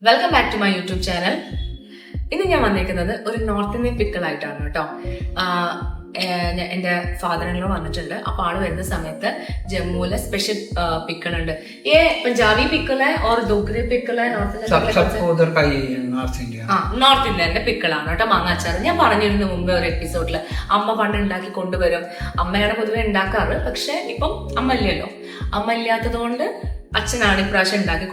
Welcome back to my YouTube channel. ഇന്ന് ഞാൻ വന്നിരിക്കുന്നത് ഒരു നോർത്ത് ഇന്ത്യൻ പിക്കിൾ ആയിട്ടാണ് കേട്ടോ. എന്റെ ഫാദറിനോ വന്നിട്ടുണ്ട്. അപ്പൊ ആള് വരുന്ന സമയത്ത് ജമ്മുവിലെ സ്പെഷ്യൽ പിക്കിൾ ഉണ്ട്. ये पंजाबी पिकल है और डोगरी पिकल है. നോർത്ത് ഇന്ത്യന്റെ പിക്കിളാണ് കേട്ടോ, മാങ്ങാച്ചാറ്. ഞാൻ പറഞ്ഞിരുന്നു മുമ്പേ ഒരു എപ്പിസോഡില്, അമ്മ പണ്ട് ഉണ്ടാക്കി കൊണ്ടുവരും. അമ്മയാണ് പൊതുവെ ഉണ്ടാക്കാറ്, പക്ഷെ ഇപ്പം അമ്മ ഇല്ലല്ലോ. അമ്മ ഇല്ലാത്തത് കൊണ്ട് അച്ഛനാണ് ഇപ്രാവശ്യം ഉണ്ടാക്കി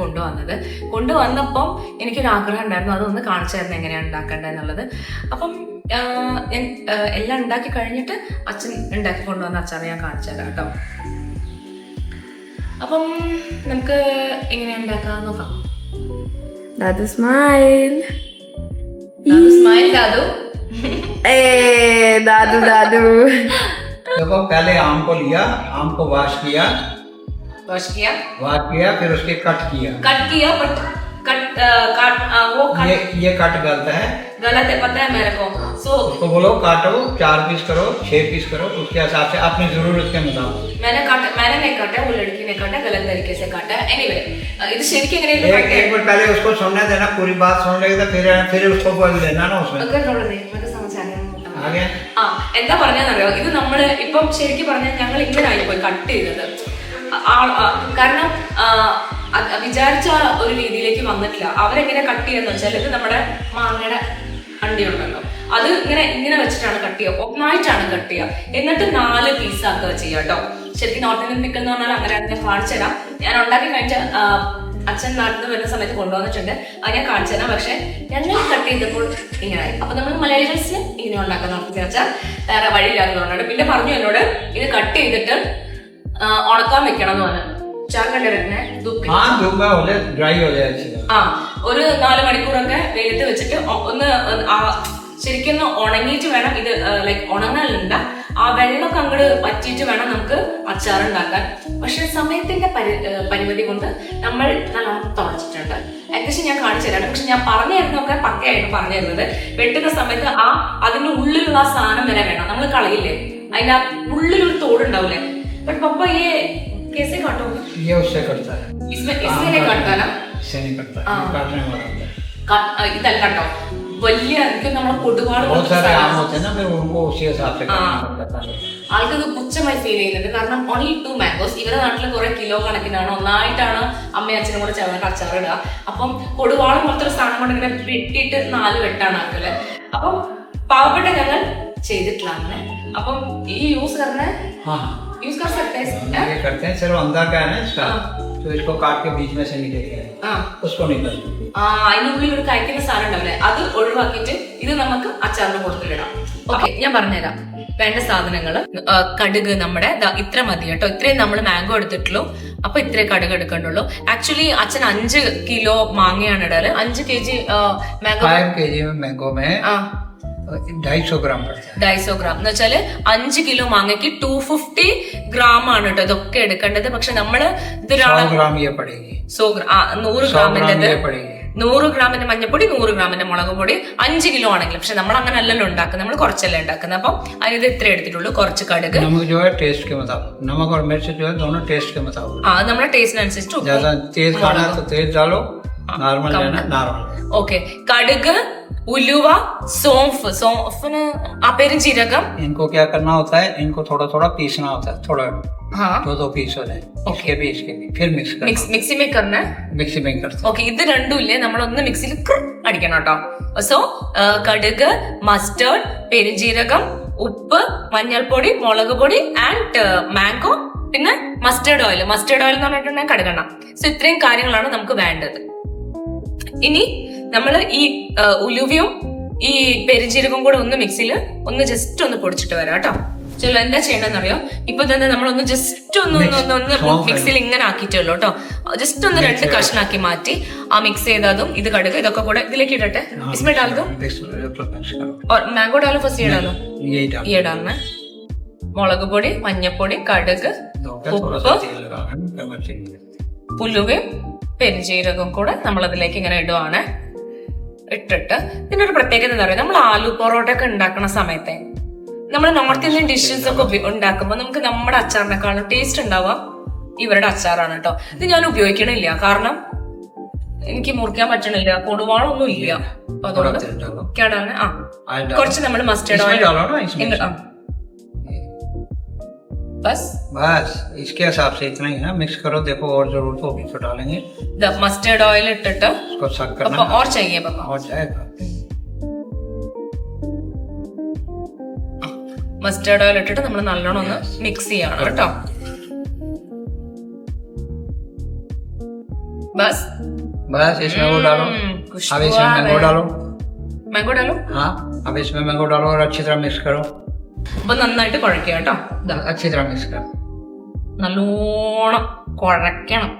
കൊണ്ടുവന്നപ്പം എനിക്കൊരു ആഗ്രഹം ഉണ്ടായിരുന്നു, അതൊന്ന് കാണിച്ചു തരണം എങ്ങനെയാണ് ഉണ്ടാക്കേണ്ടതെന്നുള്ളത്. അപ്പം എല്ലാം ഉണ്ടാക്കി കഴിഞ്ഞിട്ട് അച്ഛൻ ഉണ്ടാക്കി കൊണ്ടുവന്ന അച്ചാറ് ഞാൻ കാണിച്ചു തരാം കേട്ടോ. അപ്പം നമുക്ക് എങ്ങനെയാണ് ഉണ്ടാക്കാന്ന് നോക്കാം. दादू स्माइल दादू ए दादू दादू देखो पहले आम को लिया, आम को वॉश किया, फिर उसके कट किया बट ये कट गलत है पता है मेरे को. सो उसको बोलो काटो, 4 पीस करो, 6 पीस करो, उसके हिसाब से अपनी जरूरत के मुताबिक. मैंने नहीं काटा, वो लड़की ने काटा, गलत तरीके से काटा. एनीवे ഇത് ശരിക്കും एक बार पहले उसको सुनने देना, पूरी बात सुन लेगी तो फिर उसको बोल देना ना उसमें. എന്താ പറഞ്ഞറിയോ, ഇത് നമ്മള് ഇപ്പം ശരിക്കും പറഞ്ഞാൽ ഞങ്ങൾ ഇങ്ങനെ ആയിപ്പോയി കട്ട് ചെയ്തത്. കാരണം വിചാരിച്ച ഒരു രീതിയിലേക്ക് വന്നിട്ടില്ല. അവരെങ്ങനെ കട്ട് ചെയ്യാന്ന് വെച്ചാൽ, ഇത് നമ്മുടെ മാങ്ങയുടെ അണ്ടിയുണ്ടല്ലോ, അത് ഇങ്ങനെ വെച്ചിട്ടാണ് കട്ട് ചെയ്യുക, ഒന്നായിട്ടാണ് കട്ട് ചെയ്യുക, എന്നിട്ട് 4 പീസ് ആക്കുക ചെയ്യുക കേട്ടോ. ശരിക്കും നോർത്ത് ഇന്ത്യൻ പിക്കിൾ എന്ന് പറഞ്ഞാൽ അങ്ങനെ ഞാൻ കാണിച്ചു തരാം. ഞാൻ ഉണ്ടാക്കി കഴിഞ്ഞ അച്ഛൻ നാട്ടിൽ നിന്ന് വരുന്ന സമയത്ത് കൊണ്ടുവന്നിട്ടുണ്ട്, അത് ഞാൻ കാണിച്ചു തരാം. പക്ഷെ ഞങ്ങൾ കട്ട് ചെയ്തപ്പോൾ ഇങ്ങനെയായി. അപ്പൊ നമ്മൾ മലയാളികൾസിന് ഇങ്ങനെ ഉണ്ടാക്കാൻ നോക്കി വെച്ചാൽ വേറെ വഴിയില്ലാത്തതുകൊണ്ടാണ്. പിന്നെ പറഞ്ഞു എന്നോട് ഇത് കട്ട് ചെയ്തിട്ട് ഉണക്കാൻ വെക്കണം എന്ന് പറഞ്ഞു. ഒരു 4 മണിക്കൂറൊക്കെ വെയിലത്ത് വെച്ചിട്ട് ഒന്ന് ശരിക്കും ഉണങ്ങിയിട്ട് വേണം ഇത്, ലൈക്ക് ഉണങ്ങലുണ്ട ആ വെള്ളമൊക്കെ അങ്ങോട്ട് വറ്റിയിട്ട് വേണം നമുക്ക് അച്ചാർ ഉണ്ടാക്കാൻ. പക്ഷെ സമയത്തിന്റെ പരിമിതി കൊണ്ട് നമ്മൾ നല്ലോണം തുളച്ചിട്ടുണ്ട്. ഏകദേശം ഞാൻ കാണിച്ചു തരാം. പക്ഷെ ഞാൻ പറഞ്ഞു തരുന്നൊക്കെ പക്കയായിട്ട് പറഞ്ഞു തരുന്നത്, വെട്ടുന്ന സമയത്ത് അതിന്റെ ഉള്ളിലുള്ള ആ സാധനം വരെ വേണം. നമ്മൾ കളയില്ലേ, അതിന്റെ ഉള്ളിലൊരു തോടുണ്ടാവില്ലേ. ബട്ട് പപ്പ कैसे काटोगे? ये उससे कटता है, इसमें नहीं काटता ना, इससे नहीं कटता, काटने वाला होता है. इधर काटो വലിയ നമ്മളെ കൊടുവാട് बहुत सारे आम होते हैं ना, फिर उनको उसी हिसाब से काटना पड़ता है. ആൾക്കത് പുച്ഛമായി ഫീൽ ചെയ്യുന്നുണ്ട്. കാരണം ഓൺലി 2 മാംഗോസ്. ഇവരുടെ നാട്ടിൽ കുറെ കിലോ കണക്കിനാണ്, ഒന്നായിട്ടാണ് അമ്മയും അച്ഛനും കൂടെ ചേർന്നിട്ട് അച്ചാർ ഇടുക. അപ്പം കൊടുവാളം പോലത്തെ ഒരു സാധനം കൊണ്ട് ഇങ്ങനെ വെട്ടിയിട്ട് 4 വെട്ടാണ് ആക്കല്. അപ്പം പാവപ്പെട്ട ഞങ്ങൾ ചെയ്തിട്ടില്ല അങ്ങനെ. അപ്പം ഈ യൂസ് कर सकते हैं, ये करते हैं. सिर्फ अंदर का है ना इसका, तो इसको काट के बीच में से निकलते हैं, उसको निकल അതിനുള്ളിൽ ഒരു കഴിക്കുന്ന സാധനം ഉണ്ടാവില്ലേ, അത് ഒഴിവാക്കിയിട്ട് ഇത് നമുക്ക് അച്ചാറിന് കൊടുത്തിടാം. ഓക്കെ, ഞാൻ പറഞ്ഞുതരാം. വേണ്ട സാധനങ്ങള്, കടുക് നമ്മുടെ ഇത്ര മതി കേട്ടോ. ഇത്രയും നമ്മൾ മാംഗോ എടുത്തിട്ടുള്ളൂ, അപ്പൊ ഇത്രയും കടുക് എടുക്കണ്ടുള്ളൂ. ആക്ച്വലി അച്ഛൻ 5 കിലോ മാങ്ങയാണ് ഇടാറ്. 5 kg മാംഗോ, 5 kg मैंगो में 250 ग्राम पड़ता है. 250 ഗ്രാം എന്ന് വെച്ചാല് 5 കിലോ മാങ്ങയ്ക്ക് 250 ഗ്രാം ആണ് കേട്ടോ ഇതൊക്കെ എടുക്കേണ്ടത്. പക്ഷെ നമ്മള് 100 ग्राम ये पड़ेगी, 100 ഗ്രാമിന്റെ पड़ेगी. 100 ഗ്രാമിന്റെ മഞ്ഞപ്പൊടി, 100 ഗ്രാമിന്റെ മുളക് പൊടി, 5 കിലോ ആണെങ്കിൽ. പക്ഷെ നമ്മൾ അങ്ങനെ അല്ലല്ലോ ഉണ്ടാക്കുന്നത്, നമ്മൾ കുറച്ചല്ലേ ഉണ്ടാക്കുന്നത്. അപ്പം അതിന് ഇത്ര എടുത്തിട്ടുള്ളൂ. കുറച്ച് കടുക്, नमक जो है टेस्ट के मुताबिक, नमक और मिर्च जो है दोनों टेस्ट के मुताबिक. നമ്മുടെ ടേസ്റ്റിനനുസരിച്ച് ज्यादा तेज खाना है तो तेज डालो, नॉर्मल लेना नॉर्मल. ഓക്കെ, കടുക്, ഉലുവ, സോംഫിന് പെരുംജീരകം. इनको क्या करना होता है, इनको थोड़ा थोड़ा पीसना होता है, थोड़ा 2 पीस हो जाए, इसके भी फिर मिक्स करना. മിക്സി മേക്കറിന് मिक्सी में करते. ഓക്കെ, ഇത് രണ്ടും ഇല്ലേ നമ്മളൊന്ന് മിക്സിയിൽ അടിക്കണം കേട്ടോ. സോ കടുക്, മസ്റ്റേർഡ്, പെരുംജീരകം, ഉപ്പ്, മഞ്ഞൾപ്പൊടി, മുളക് പൊടി ആൻഡ് മാംഗോ, പിന്നെ മസ്റ്റേർഡ് ഓയിൽ എന്ന് പറഞ്ഞിട്ടുണ്ടെങ്കിൽ കടുകെണ്ണ. സോ ഇത്രയും കാര്യങ്ങളാണ് നമുക്ക് വേണ്ടത്. ഇനി നമ്മൾ ഈ ഉലുവയും ഈ പെരുംജീരകം കൂടെ ഒന്ന് മിക്സിയിൽ ഒന്ന് ജസ്റ്റ് ഒന്ന് പൊടിച്ചിട്ട് വരാം കേട്ടോ. ചലോ, എന്താ ചെയ്യണമെന്നറിയോ, ഇപ്പൊ തന്നെ നമ്മളൊന്ന് ജസ്റ്റ് ഒന്ന് മിക്സിയിൽ ഇങ്ങനെ ആക്കിയിട്ടുള്ളൂ കേട്ടോ. ജസ്റ്റ് ഒന്ന് 2 കഷ്ണാക്കി മാറ്റി ആ മിക്സ് ചെയ്തതും ഇത് കടുക് ഇതൊക്കെ കൂടെ ഇതിലേക്ക് ഇടട്ടെ. इसमें डाल दो और मैंगो डालो, फर्स्ट ये डालो, ये डालना. മുളക് പൊടി, മഞ്ഞപ്പൊടി, കടുക്, ഉപ്പ്, ഉലുവയും പെരുംജീരകം കൂടെ നമ്മൾ അതിലേക്ക് ഇങ്ങനെ ഇടുവാണ്. ഇട്ടിട്ട് ഇതിനൊരു പ്രത്യേകത എന്താ പറയുക, നമ്മൾ ആലു പൊറോട്ട ഒക്കെ ഉണ്ടാക്കുന്ന സമയത്തെ, നമ്മൾ നോർത്ത് ഇന്ത്യൻ ഡിഷസ് ഒക്കെ ഉണ്ടാക്കുമ്പോൾ നമുക്ക് നമ്മുടെ അച്ചാറിനെക്കാളും ടേസ്റ്റ് ഉണ്ടാവുക ഇവരുടെ അച്ചാറാണ് കേട്ടോ. ഇത് ഞാൻ ഉപയോഗിക്കണില്ല, കാരണം എനിക്ക് മുറിക്കാൻ പറ്റണില്ല, കൊടുവാളൊന്നും ഇല്ല. അപ്പൊ അതുകൊണ്ട് तेल डालो, കേടാണ്. ആ ऑयल डालो, കുറച്ച് നമ്മൾ മസ്റ്റേർഡ് इसमें ഓയിൽ डालो ना, इसमें ബസ് बस इसके हिसाब से इतना ही ना मिक्स करो. देखो और जरूरत होगी तो डालेंगे. മസ്റ്റേർഡ് ഓയിൽ ഇട്ടിട്ട് इसको सक അപ്പൊ करना ഓർ ചെയ്യേ പപ്പ. और जाएगा. മസ്റ്റേർഡ് ഓയിൽ ഇട്ടിട്ട് നമ്മൾ നല്ലോണം ഒന്ന് മിക്സ് ചെയ്യണം കേട്ടോ. ബസ് बस इसमें वो डालो. अब इसमें मैंगो डालो. മാംഗോ ഡാലോ. हाँ, अब इसमें मैंगो डालो और अच्छी तरह मिक्स करो. അപ്പൊ നന്നായിട്ട് കുഴക്കുക കേട്ടോ. अच्छी तरह मिक्स करो. നല്ലോണം കുഴക്കണം.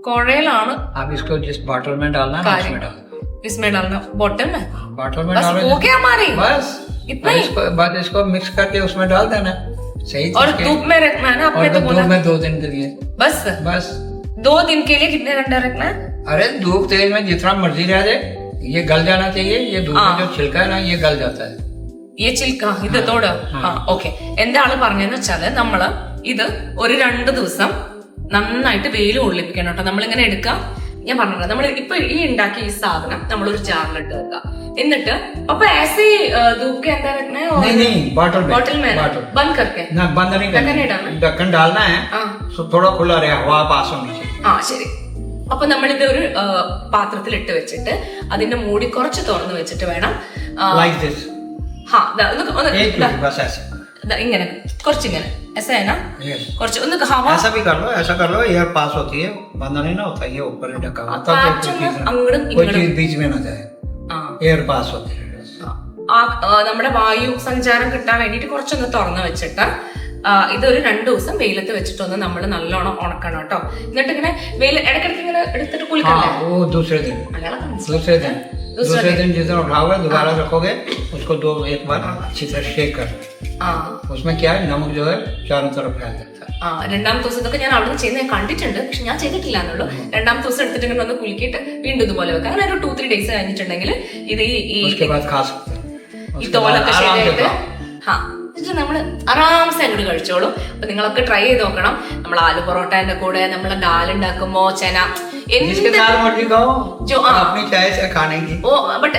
കുഴയിലാണ് अब इसको जिस बॉटल में डालना है उसमें डालो. इसमें डालना बॉटल में. बॉटल में बस डालो. हो गया हमारी. बस इतना ही. बस इसको मिक्स करके उसमें डाल देना. सही. और धूप में रखना है ना आपने तो बोला. धूप में 2 दिन के लिए. बस बस 2 दिन के लिए कितने घंटा रखना है? अरे धूप तेज में जितना मर्जी रह जाए, ये गल जाना चाहिए. ये धूप में जो छिलका है ना, ये गल जाता है. ഈ ചിൽക്ക ഇതോട്. ആ ഓക്കെ. എന്താ ആള് പറഞ്ഞെന്ന് വെച്ചാല് നമ്മള് ഇത് ഒരു 2 ദിവസം നന്നായിട്ട് വെയിൽ കൊള്ളിപ്പിക്കണം കേട്ടോ. നമ്മളിങ്ങനെ എടുക്കാം. ഞാൻ പറഞ്ഞത് നമ്മൾ ഇപ്പൊ ഈ ഉണ്ടാക്കിയ ഈ സാധനം നമ്മളൊരു ജാറിലിട്ട് വെക്കുക. എന്നിട്ട് അപ്പൊ ऐसे धूप के अंदर रखना है और नहीं बॉटल में. बॉटल में बंद करके ना, बंद नहीं करना. ढक्कन नहीं डालना. ढक्कन डालना है. हाँ. तो थोड़ा खुला रहे, हवा पास होनी चाहिए. ആ ശരി. അപ്പൊ നമ്മളിത് ഒരു പാത്രത്തിൽ ഇട്ട് വെച്ചിട്ട് അതിന്റെ മൂടി കുറച്ച് തുറന്ന് വെച്ചിട്ട് വേണം. Like this. ഹാ एक मिनट बस ऐसे. ഇങ്ങനെ കുറച്ചിങ്ങനെ ऐसा Yes. കുറച്ച് ഒന്ന് ഹവ ऐसा भी कर लो, ऐसा कर लो. एयर पास होती है, बंद नहीं ना होता. ये ऊपर ही ढका होता है. അങ്ങോട്ടും कोई ഇങ്ങോട്ടും. चीज बीच में ना जाए. ആ एयर पास होती है. നമ്മുടെ വായു സഞ്ചാരം കിട്ടാൻ വേണ്ടിട്ട് കുറച്ചൊന്ന് തുറന്നു വെച്ചിട്ട് ഇതൊരു 2 ദിവസം വെയിലത്ത് വെച്ചിട്ടൊന്ന് നമ്മൾ നല്ലോണം ഉണക്കണം കേട്ടോ. എന്നിട്ട് ഇങ്ങനെ വെയിൽ ഇടയ്ക്കിടയ്ക്ക് ഇങ്ങനെ എടുത്തിട്ട് കുളിക്കണ്ടേ. हाँ, वो दूसरे दिन. മലയാളം മനസ്സിലായി. दूसरे दिन जिस दिन उठाओगे दोबारा रखोगे, उसको एक बार अच्छी तरह शेक कर. ആ उसमें क्या है, नमक जो है चारों तरफ फैल जाता है. ആ 2ാമത്തെ ദിവസം ഇതൊക്കെ ഞാൻ അവിടെ ചെയ്യുന്നത് ഞാൻ കണ്ടിട്ടുണ്ട്, പക്ഷെ ഞാൻ ചെയ്തിട്ടില്ല എന്നുള്ളൂ. 2ാമത്തെ ദിവസം എടുത്തിട്ട് ഇങ്ങനെ ഒന്ന് കുലുക്കിയിട്ട് വീണ്ടും ഇതുപോലെ വെക്കാം. അങ്ങനെ ഒരു 2-3 ഡേയ്സ് കഴിഞ്ഞിട്ടുണ്ടെങ്കിൽ ഇത് ഈ उसके बाद खा सकते हैं. ഈ തോലൊക്കെ ശരിയായിട്ട് ഹാ എന്നിട്ട് നമ്മൾ ആറാംസെ അങ്ങോട്ട് കഴിച്ചോളൂ. അപ്പൊ നിങ്ങളൊക്കെ ട്രൈ ചെയ്ത് നോക്കണം. നമ്മൾ ആലു പൊറോട്ടന്റെ കൂടെ നമ്മൾ ദാൽ ഉണ്ടാക്കുമ്പോ ചെന जिसके साथ मर्जी खाओ, जो अपनी चाय से खाने की. वो बट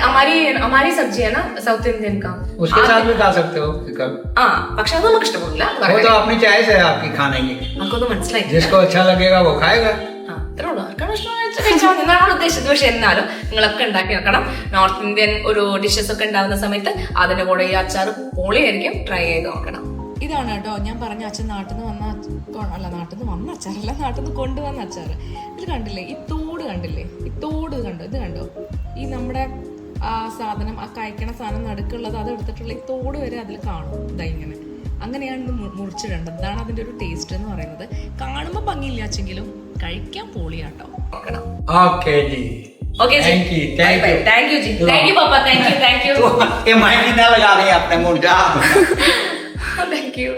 हमारी सब्जी है ना साउथ इंडियन का, उसके साथ भी खा सकते हो. ആ പക്ഷെ അത് നമുക്ക് ഇഷ്ടപ്പെടില്ല. वो तो अपनी चाय से आपकी खाने की. നമുക്കൊന്നും മനസ്സിലായി. जिसको अच्छा लगेगा वो खाएगा. അത്രേ ഉള്ളൂ. ആർക്കാണ് ഇഷ്ടം കഴിച്ചാൽ മതി എന്നാണ് ഉദ്ദേശിച്ചത്. പക്ഷെ എന്നാലും നിങ്ങളൊക്കെ ഉണ്ടാക്കി വെക്കണം. നോർത്ത് ഇന്ത്യൻ ഒരു ഡിഷസ് ഒക്കെ ഉണ്ടാകുന്ന സമയത്ത് അതിന്റെ കൂടെ ഈ അച്ചാർ പൊളിയായിരിക്കും. ട്രൈ ചെയ്ത് നോക്കണം. ഇതാണ് കേട്ടോ ഞാൻ പറഞ്ഞ അച്ഛൻ നാട്ടിൽ നിന്ന് വന്ന അച്ചാറല്ല, നാട്ടിൽ നിന്ന് കൊണ്ടുവന്ന അച്ചാറ്. ഇത് കണ്ടില്ലേ, ഈ തോട് കണ്ടില്ലേ, ഈ തോട് കണ്ടോ, ഇത് കണ്ടോ, ഈ നമ്മുടെ ആ സാധനം, ആ കഴിക്കണ സാധനം നടുക്കുള്ളത് അത് എടുത്തിട്ടുള്ള ഈ തോട് വരെ അതിൽ കാണും. ഇതാ ഇങ്ങനെ അങ്ങനെയാണ് ഇത് മുറിച്ചിടേണ്ടത്. ഇതാണ് അതിന്റെ ഒരു ടേസ്റ്റ് എന്ന് പറയുന്നത്. കാണുമ്പോൾ ഭംഗിയില്ലാച്ചെങ്കിലും കഴിക്കാൻ പൊളിയാട്ടോ. Okay ji. Okay ji, thank you. Thank you ji, thank you पापा, थैंक यू. ये माइक ना लगा रहे अपने मुंह जा. Thank you.